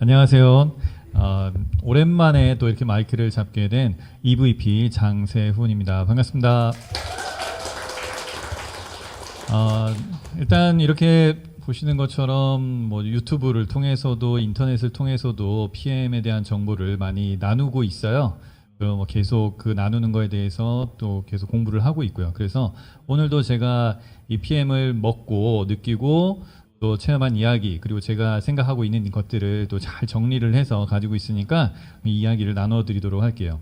안녕하세요. 오랜만에 또 이렇게 마이크를 잡게 된 EVP 장세훈입니다. 반갑습니다. 일단 이렇게 보시는 것처럼 뭐 유튜브를 통해서도 인터넷을 통해서도 PM에 대한 정보를 많이 나누고 있어요. 뭐 계속 그 나누는 거에 대해서 또 계속 공부를 하고 있고요. 그래서 오늘도 제가 이 PM을 먹고 느끼고 또 체험한 이야기 그리고 제가 생각하고 있는 것들을 또 잘 정리를 해서 가지고 있으니까 이 이야기를 나눠드리도록 할게요.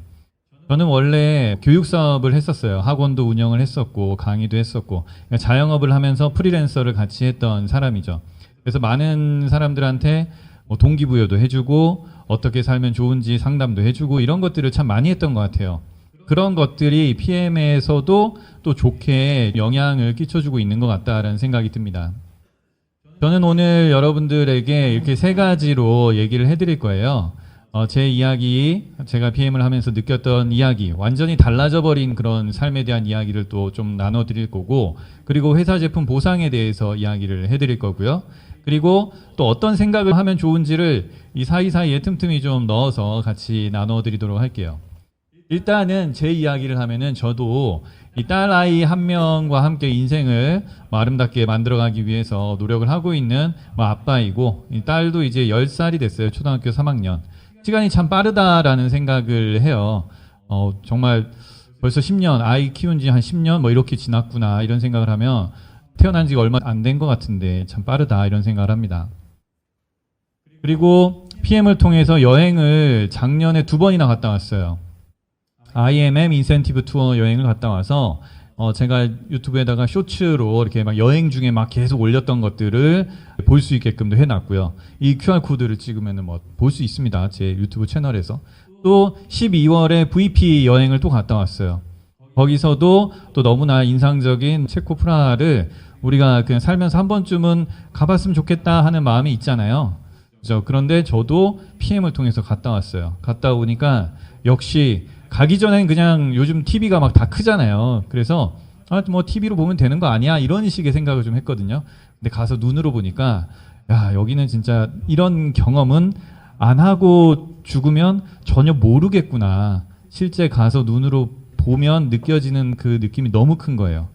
저는 원래 교육 사업을 했었어요. 학원도 운영을 했었고 강의도 했었고 그러니까 자영업을 하면서 프리랜서를 같이 했던 사람이죠. 그래서 많은 사람들한테 뭐 동기부여도 해주고 어떻게 살면 좋은지 상담도 해주고 이런 것들을 참 많이 했던 것 같아요. 그런 것들이 PM에서도 또 좋게 영향을 끼쳐주고 있는 것 같다라는 생각이 듭니다. 저는 오늘 여러분들에게 이렇게 세 가지로 얘기를 해드릴 거예요. 제 이야기, 제가 PM을 하면서 느꼈던 이야기, 완전히 달라져 버린 그런 삶에 대한 이야기를 또 좀 나눠드릴 거고, 그리고 회사 제품 보상에 대해서 이야기를 해드릴 거고요. 그리고 또 어떤 생각을 하면 좋은지를 이 사이사이에 틈틈이 좀 넣어서 같이 나눠드리도록 할게요. 일단은 제 이야기를 하면은 저도 이 딸아이 한 명과 함께 인생을 아름답게 만들어가기 위해서 노력을 하고 있는 아빠이고, 이 딸도 이제 10살이 됐어요. 초등학교 3학년. 시간이 참 빠르다라는 생각을 해요. 정말 벌써 10년, 아이 키운 지 한 10년 뭐 이렇게 지났구나 이런 생각을 하면 태어난 지가 얼마 안 된 것 같은데 참 빠르다 이런 생각을 합니다. 그리고 PM을 통해서 여행을 작년에 2번이나 갔다 왔어요. IMM 인센티브 투어 여행을 갔다 와서 제가 유튜브에다가 쇼츠로 이렇게 막 여행 중에 막 계속 올렸던 것들을 볼 수 있게끔도 해놨고요. 이 QR 코드를 찍으면은 뭐 볼 수 있습니다. 제 유튜브 채널에서. 또 12월에 VP 여행을 또 갔다 왔어요. 거기서도 또 너무나 인상적인 체코 프라하를 우리가 그냥 살면서 한 번쯤은 가봤으면 좋겠다 하는 마음이 있잖아요. 그죠? 그런데 저도 PM을 통해서 갔다 왔어요. 갔다 오니까 역시 가기 전엔 그냥 요즘 TV가 막 다 크잖아요. 그래서 뭐 TV로 보면 되는 거 아니야? 이런 식의 생각을 좀 했거든요. 근데 가서 눈으로 보니까 야, 여기는 진짜 이런 경험은 안 하고 죽으면 전혀 모르겠구나. 실제 가서 눈으로 보면 느껴지는 그 느낌이 너무 큰 거예요.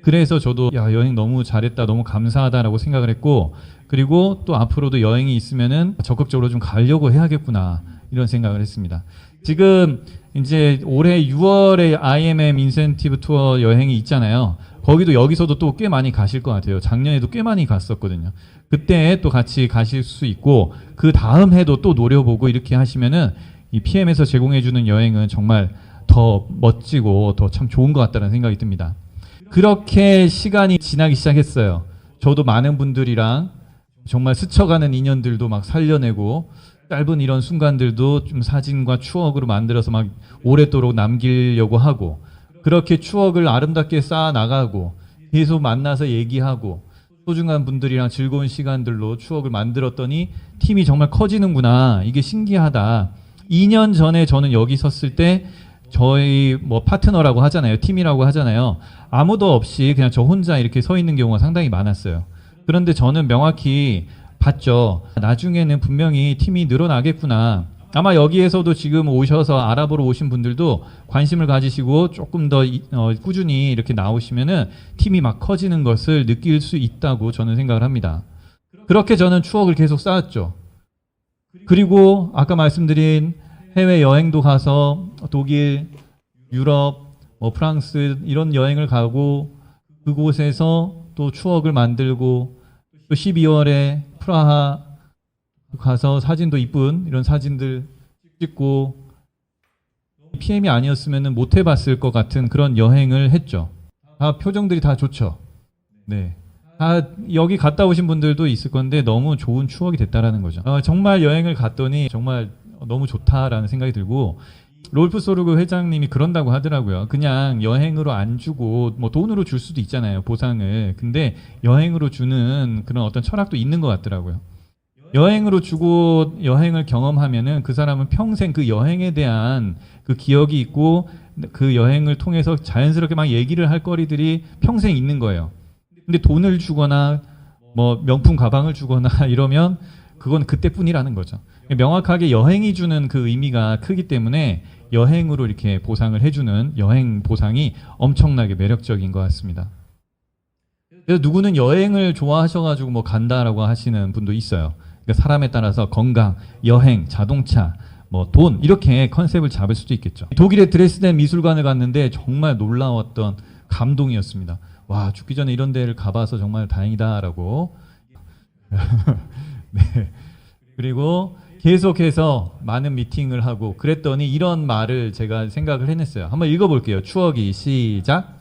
그래서 저도 야, 여행 너무 잘했다, 너무 감사하다라고 생각을 했고, 그리고 또 앞으로도 여행이 있으면은 적극적으로 좀 가려고 해야겠구나 이런 생각을 했습니다. 지금 이제 올해 6월에 IMM 인센티브 투어 여행이 있잖아요. 거기도 여기서도 또 꽤 많이 가실 것 같아요. 작년에도 꽤 많이 갔었거든요. 그때 또 같이 가실 수 있고 그 다음 해도 또 노려보고 이렇게 하시면은 이 PM에서 제공해주는 여행은 정말 더 멋지고 더 참 좋은 것 같다는 생각이 듭니다. 그렇게 시간이 지나기 시작했어요. 저도 많은 분들이랑 정말 스쳐가는 인연들도 막 살려내고 짧은 이런 순간들도 좀 사진과 추억으로 만들어서 막 오랫도록 남기려고 하고 그렇게 추억을 아름답게 쌓아 나가고 계속 만나서 얘기하고 소중한 분들이랑 즐거운 시간들로 추억을 만들었더니 팀이 정말 커지는구나. 이게 신기하다. 2년 전에 저는 여기 섰을 때 저희 뭐 파트너라고 하잖아요. 팀이라고 하잖아요. 아무도 없이 그냥 저 혼자 이렇게 서 있는 경우가 상당히 많았어요. 그런데 저는 명확히 봤죠. 나중에는 분명히 팀이 늘어나겠구나. 아마 여기에서도 지금 오셔서 알아보러 오신 분들도 관심을 가지시고 조금 더 꾸준히 이렇게 나오시면은 팀이 막 커지는 것을 느낄 수 있다고 저는 생각을 합니다. 그렇게 저는 추억을 계속 쌓았죠. 그리고 아까 말씀드린 해외 여행도 가서 독일, 유럽, 뭐 프랑스 이런 여행을 가고 그곳에서 또 추억을 만들고 또 12월에 프라하 가서 사진도 이쁜 이런 사진들 찍고 PM이 아니었으면 못 해봤을 것 같은 그런 여행을 했죠. 다 표정들이 다 좋죠. 네. 다 여기 갔다 오신 분들도 있을 건데 너무 좋은 추억이 됐다라는 거죠. 정말 여행을 갔더니 정말 너무 좋다라는 생각이 들고 롤프 소르그 회장님이 그런다고 하더라고요. 그냥 여행으로 안 주고 뭐 돈으로 줄 수도 있잖아요. 보상을. 근데 여행으로 주는 그런 어떤 철학도 있는 것 같더라고요. 여행으로 주고 여행을 경험하면은 그 사람은 평생 그 여행에 대한 그 기억이 있고 그 여행을 통해서 자연스럽게 막 얘기를 할 거리들이 평생 있는 거예요. 근데 돈을 주거나 뭐 명품 가방을 주거나 이러면 그건 그때뿐이라는 거죠. 명확하게 여행이 주는 그 의미가 크기 때문에 여행으로 이렇게 보상을 해주는 여행 보상이 엄청나게 매력적인 것 같습니다. 그래서 누구는 여행을 좋아하셔가지고 뭐 간다라고 하시는 분도 있어요. 그러니까 사람에 따라서 건강, 여행, 자동차, 뭐 돈 이렇게 컨셉을 잡을 수도 있겠죠. 독일의 드레스덴 미술관을 갔는데 정말 놀라웠던 감동이었습니다. 와, 죽기 전에 이런 데를 가봐서 정말 다행이다라고. 네. 그리고 계속해서 많은 미팅을 하고 그랬더니 이런 말을 제가 생각을 해냈어요. 한번 읽어볼게요. 추억이 시작.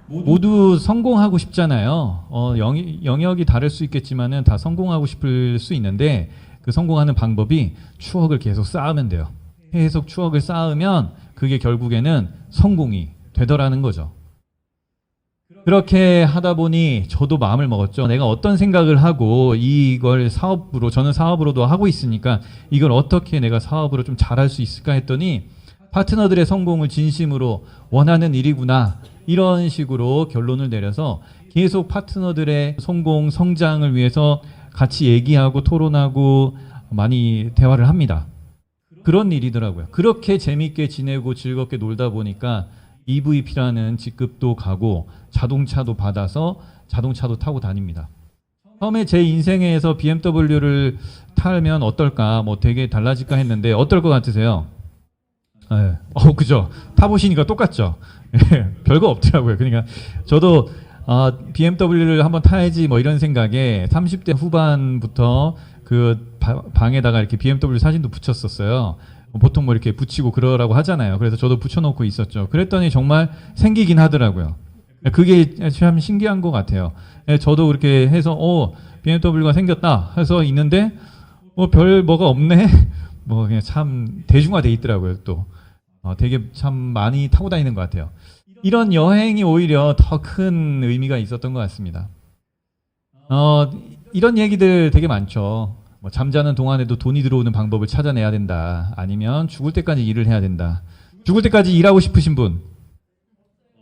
모두 성공하고 싶잖아요. 영역이 다를 수 있겠지만은 다 성공하고 싶을 수 있는데 그 성공하는 방법이 추억을 계속 쌓으면 돼요. 계속 추억을 쌓으면 그게 결국에는 성공이 되더라는 거죠. 그렇게 하다 보니 저도 마음을 먹었죠. 내가 어떤 생각을 하고 이걸 사업으로, 저는 사업으로도 하고 있으니까 이걸 어떻게 내가 사업으로 좀 잘할 수 있을까 했더니 파트너들의 성공을 진심으로 원하는 일이구나. 이런 식으로 결론을 내려서 계속 파트너들의 성공, 성장을 위해서 같이 얘기하고 토론하고 많이 대화를 합니다. 그런 일이더라고요. 그렇게 재밌게 지내고 즐겁게 놀다 보니까 EVP라는 직급도 가고 자동차도 받아서 자동차도 타고 다닙니다. 처음에 제 인생에서 BMW를 타면 어떨까, 뭐 되게 달라질까 했는데 어떨 것 같으세요? 네. 그죠? 타보시니까 똑같죠? 별거 없더라고요. 그러니까 저도 BMW를 한번 타야지 뭐 이런 생각에 30대 후반부터 그 방에다가 이렇게 BMW 사진도 붙였었어요. 보통 뭐 이렇게 붙이고 그러라고 하잖아요. 그래서 저도 붙여놓고 있었죠. 그랬더니 정말 생기긴 하더라고요. 그게 참 신기한 것 같아요. 저도 그렇게 해서 BMW가 생겼다 해서 있는데 별 뭐가 없네. 뭐 그냥 참 대중화돼 있더라고요. 또 되게 참 많이 타고 다니는 것 같아요. 이런 여행이 오히려 더 큰 의미가 있었던 것 같습니다. 이런 얘기들 되게 많죠. 뭐 잠자는 동안에도 돈이 들어오는 방법을 찾아내야 된다. 아니면 죽을 때까지 일을 해야 된다. 죽을 때까지 일하고 싶으신 분?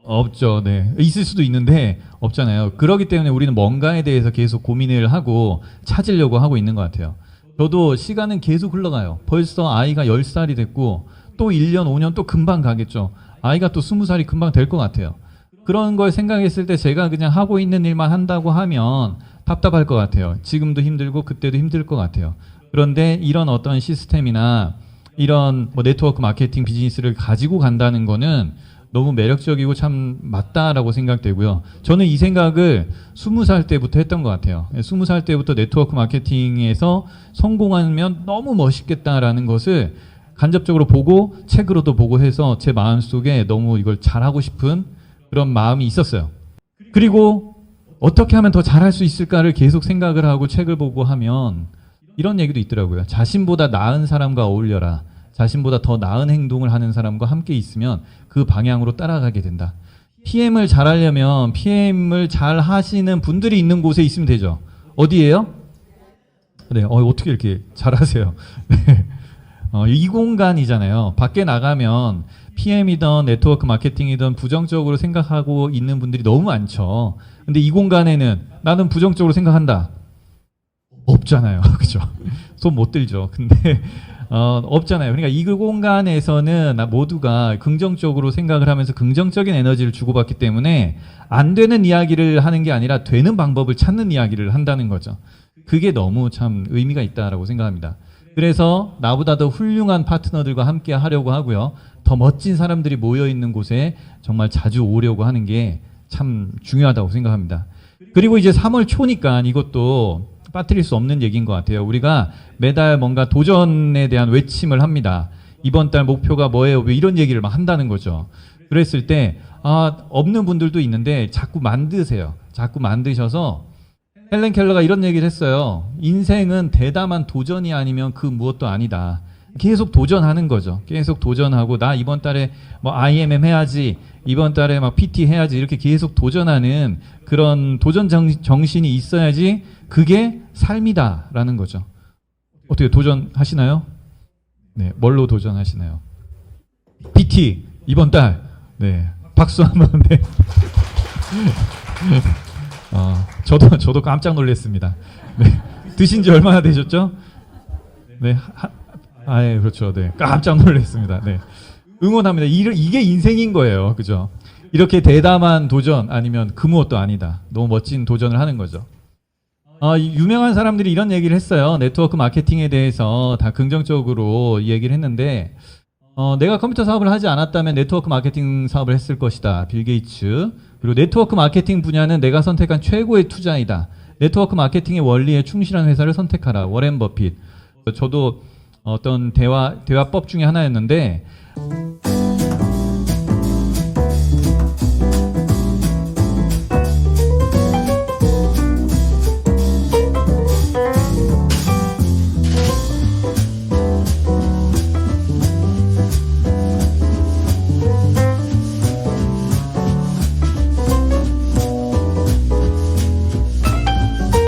없죠. 네. 있을 수도 있는데 없잖아요. 그렇기 때문에 우리는 뭔가에 대해서 계속 고민을 하고 찾으려고 하고 있는 것 같아요. 저도 시간은 계속 흘러가요. 벌써 아이가 10살이 됐고 또 1년, 5년 또 금방 가겠죠. 아이가 또 20살이 금방 될 것 같아요. 그런 걸 생각했을 때 제가 그냥 하고 있는 일만 한다고 하면 답답할 것 같아요. 지금도 힘들고 그때도 힘들 것 같아요. 그런데 이런 어떤 시스템이나 이런 뭐 네트워크 마케팅 비즈니스를 가지고 간다는 거는 너무 매력적이고 참 맞다라고 생각되고요. 저는 이 생각을 20살 때부터 했던 것 같아요. 20살 때부터 네트워크 마케팅에서 성공하면 너무 멋있겠다라는 것을 간접적으로 보고 책으로도 보고 해서 제 마음속에 너무 이걸 잘하고 싶은 그런 마음이 있었어요. 그리고 어떻게 하면 더 잘할 수 있을까를 계속 생각을 하고 책을 보고 하면 이런 얘기도 있더라고요. 자신보다 나은 사람과 어울려라. 자신보다 더 나은 행동을 하는 사람과 함께 있으면 그 방향으로 따라가게 된다. PM을 잘하려면 PM을 잘 하시는 분들이 있는 곳에 있으면 되죠. 어디예요? 네, 어떻게 이렇게 잘하세요? 네. 이 공간이잖아요. 밖에 나가면 PM이든 네트워크 마케팅이든 부정적으로 생각하고 있는 분들이 너무 많죠. 근데 이 공간에는 나는 부정적으로 생각한다. 없잖아요. 그죠? 손 못 들죠. 근데 없잖아요. 그러니까 이 공간에서는 모두가 긍정적으로 생각을 하면서 긍정적인 에너지를 주고받기 때문에 안 되는 이야기를 하는 게 아니라 되는 방법을 찾는 이야기를 한다는 거죠. 그게 너무 참 의미가 있다라고 생각합니다. 그래서 나보다 더 훌륭한 파트너들과 함께 하려고 하고요. 더 멋진 사람들이 모여있는 곳에 정말 자주 오려고 하는 게 참 중요하다고 생각합니다. 그리고 이제 3월 초니까 이것도 빠뜨릴 수 없는 얘기인 것 같아요. 우리가 매달 뭔가 도전에 대한 외침을 합니다. 이번 달 목표가 뭐예요? 왜 이런 얘기를 막 한다는 거죠. 그랬을 때 없는 분들도 있는데 자꾸 만드세요. 자꾸 만드셔서 헬렌 켈러가 이런 얘기를 했어요. 인생은 대담한 도전이 아니면 그 무엇도 아니다. 계속 도전하는 거죠. 계속 도전하고 나 이번 달에 뭐 IMM 해야지, 이번 달에 막 PT 해야지 이렇게 계속 도전하는 그런 도전 정신이 있어야지 그게 삶이다라는 거죠. 어떻게 도전하시나요? 네, 뭘로 도전하시나요? PT 이번 달. 네, 박수 한번. 네. 저도 깜짝 놀랐습니다. 네. 드신 지 얼마나 되셨죠? 네. 예, 그렇죠. 네. 깜짝 놀랐습니다. 네. 응원합니다. 이게 인생인 거예요. 그죠? 이렇게 대담한 도전 아니면 그 무엇도 아니다. 너무 멋진 도전을 하는 거죠. 유명한 사람들이 이런 얘기를 했어요. 네트워크 마케팅에 대해서 다 긍정적으로 얘기를 했는데 내가 컴퓨터 사업을 하지 않았다면 네트워크 마케팅 사업을 했을 것이다. 빌 게이츠. 그리고 네트워크 마케팅 분야는 내가 선택한 최고의 투자이다. 네트워크 마케팅의 원리에 충실한 회사를 선택하라. 워렌 버핏. 저도 어떤 대화법 중에 하나였는데